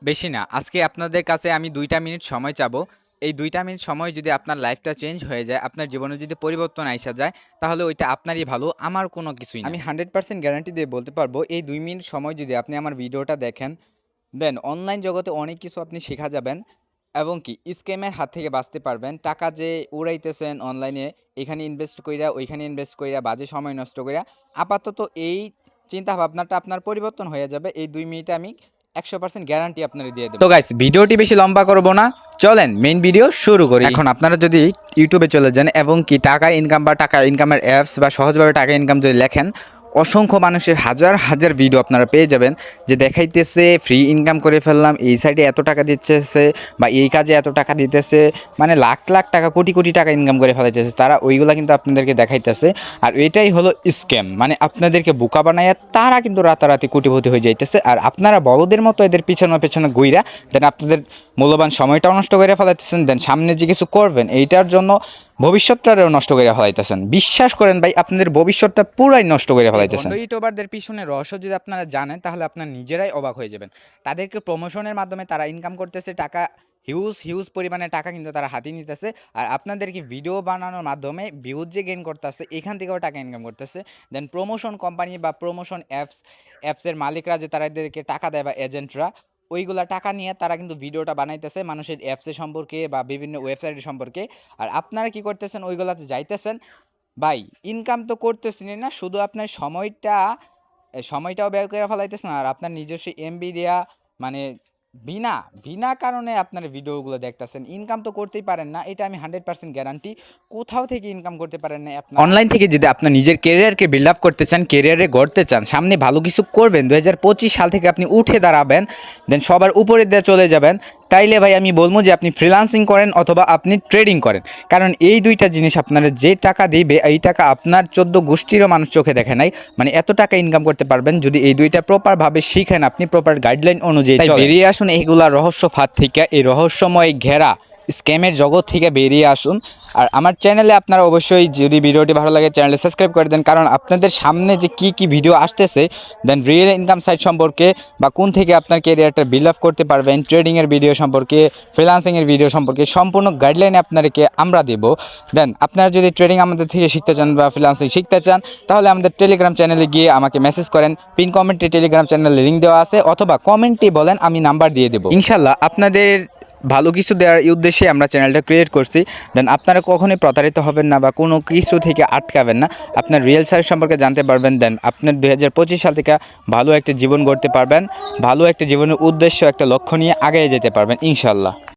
বেশি না। আজকে আপনাদের কাছে আমি ২ টা মিনিট সময় চাবো। এই ২ টা মিনিট সময় যদি আপনার লাইফটা চেঞ্জ হয়ে যায়, আপনার জীবনে যদি পরিবর্তন আইসা যায়, তাহলে ওইটা আপনারই ভালো, আমার কোনো কিছুই না। আমি 100% গ্যারান্টি দিয়ে বলতে পারবো, এই ২ মিনিট সময় যদি আপনি আমার ভিডিওটা দেখেন, দেন অনলাইন জগতে অনেক কিছু আপনি শিখা যাবেন এবং কি স্ক্যামের হাত থেকে বাঁচতে পারবেন। টাকা যে উড়াইতেছেন অনলাইনে, এখানে ইনভেস্ট কইরা, ওইখানে ইনভেস্ট কইরা, বাজে সময় নষ্ট কইরা, আপাতত এই চিন্তা ভাবনাটা আপনার পরিবর্তন হয়ে যাবে। এই ২ মিনিটে আমি ১০০% গ্যারান্টি আপনারে দিয়ে দেব। তো গাইস, ভিডিওটি বেশি লম্বা করব না। চলেন মেইন ভিডিও শুরু করি। এখন আপনারা যদি ইউটিউবে চলে যান এবং কি টাকা ইনকাম বা টাকা ইনকামের অ্যাপস বা সহজভাবে টাকা ইনকাম যদি লেখেন, অসংখ্য মানুষের হাজার হাজার ভিডিও আপনারা পেয়ে যাবেন যে দেখাইতেছে ফ্রি ইনকাম করে ফেললাম, এই সাইডে এত টাকা দিতেছে বা এই কাজে এত টাকা দিতেছে, মানে লাখ লাখ টাকা, কোটি কোটি টাকা ইনকাম করে ফেলাইতেছে তারা। ওইগুলা কিন্তু আপনাদেরকে দেখাইতেছে। আর এটাই হলো স্ক্যাম, মানে আপনাদেরকে বোকা বানাইয়া তারা কিন্তু রাতারাতি কোটিপতি হয়ে যাইতেছে। আর আপনারা বড়দের মতো এদের পিছনে পেছনে ঘুইরা দেন আপনাদের মূল্যবান সময়টাও নষ্ট করে ফেলাইতেছেন, দেন সামনে যে কিছু করবেন এইটার জন্য ভবিষ্যৎটাও নষ্ট করে ফেলাইতেছেন। বিশ্বাস করেন ভাই, আপনাদের ভবিষ্যৎটা পুরাই নষ্ট করে ফেলাইতেছেন। ইউটিউবারদের পিছনে রহস্য যদি আপনারা জানেন, তাহলে আপনারা নিজেরাই অবাক হয়ে যাবেন। তাদেরকে প্রমোশনের মাধ্যমে তারা ইনকাম করতেছে টাকা, হিউজ হিউজ পরিমাণে টাকা কিন্তু তারা হাতিয়ে নিতেছে। আর আপনাদেরকে ভিডিও বানানোর মাধ্যমে ভিউজ যে গেইন করতেছে, এখান থেকেও টাকা ইনকাম করতেছে। দেন প্রমোশন কোম্পানি বা প্রমোশন অ্যাপসের মালিকরা যে তাদেরকে টাকা দেয় বা এজেন্টরা, ওইগুলা টাকা নিয়ে তারা কিন্তু ভিডিওটা বানাইতেছে মানুষের অ্যাপসের সম্পর্কে বা বিভিন্ন ওয়েবসাইটের সম্পর্কে। আর আপনারা কি করতেছেন, ওইগুলাতে যাইতেছেন। ভাই, ইনকাম তো করতেছেনই না, শুধু আপনার সময়টাও ব্যয় করে ফেলাইতেছেন। আর আপনার নিজস্ব এমবি দেয়া, মানে বিনা বিনা কারণে আপনার ভিডিওগুলো দেখতেছেন। ইনকাম তো করতেই পারেন না, এটা আমি 100% গ্যারান্টি। কোথাও থেকে ইনকাম করতে পারেন না আপনার। অনলাইন থেকে যদি আপনার নিজের কেরিয়ারকে বিল্ড আপ করতে চান, কেরিয়ারে গড়তে চান, সামনে ভালো কিছু করবেন, 2025 সাল থেকে আপনি উঠে দাঁড়াবেন, দেন সবার উপরে দিয়ে চলে যাবেন, তাইলে ভাই আমি বলবো যে আপনি ফ্রিল্যান্সিং করেন অথবা আপনি ট্রেডিং করেন। কারণ এই দুইটা জিনিস আপনারা যে টাকা দিবে, এই টাকা আপনার 14 গোষ্ঠীরও মানুষ চোখে দেখে নাই। মানে এত টাকা ইনকাম করতে পারবেন যদি এই দুইটা প্রপারভাবে শিখেন, আপনি প্রপার গাইডলাইন অনুযায়ী বেরিয়ে আসুন এইগুলা রহস্য ফাঁদ থেকে, এই রহস্যময় ঘেরা স্ক্যামের জগৎ থেকে বেরিয়ে আসুন। আর আমার চ্যানেলে আপনারা অবশ্যই, যদি ভিডিওটি ভালো লাগে, চ্যানেলে সাবস্ক্রাইব করে দেন। কারণ আপনাদের সামনে যে কি ভিডিও আসতেছে, দেন রিয়েল ইনকাম সাইট সম্পর্কে বা কোন থেকে আপনার ক্যারিয়ারটা বিল্ড আপ করতে পারবেন, ট্রেডিংয়ের ভিডিও সম্পর্কে, ফ্রিল্যান্সিংয়ের ভিডিও সম্পর্কে সম্পূর্ণ গাইডলাইনে আপনাদেরকে আমরা দেব। দেন আপনারা যদি ট্রেডিং আমাদের থেকে শিখতে চান বা ফ্রিল্যান্সিং শিখতে চান, তাহলে আমাদের টেলিগ্রাম চ্যানেলে গিয়ে আমাকে মেসেজ করেন। পিন কমেন্টে টেলিগ্রাম চ্যানেলের লিঙ্ক দেওয়া আছে, অথবা কমেন্টে বলেন, আমি নাম্বার দিয়ে দেবো। ইনশাল্লাহ আপনাদের ভালো কিছু দেওয়ার উদ্দেশ্যে আমরা চ্যানেলটা ক্রিয়েট করছি। দেন আপনারা কখনোই প্রতারিত হবেন না বা কোনো কিছু থেকে আটকাবেন না, আপনার রিয়েল সার্ভিস সম্পর্কে জানতে পারবেন। দেন আপনার 2025 সাল থেকে ভালো একটা জীবন গড়তে পারবেন, ভালো একটা জীবনের উদ্দেশ্য, একটা লক্ষ্য নিয়ে আগে যেতে পারবেন ইনশাল্লাহ।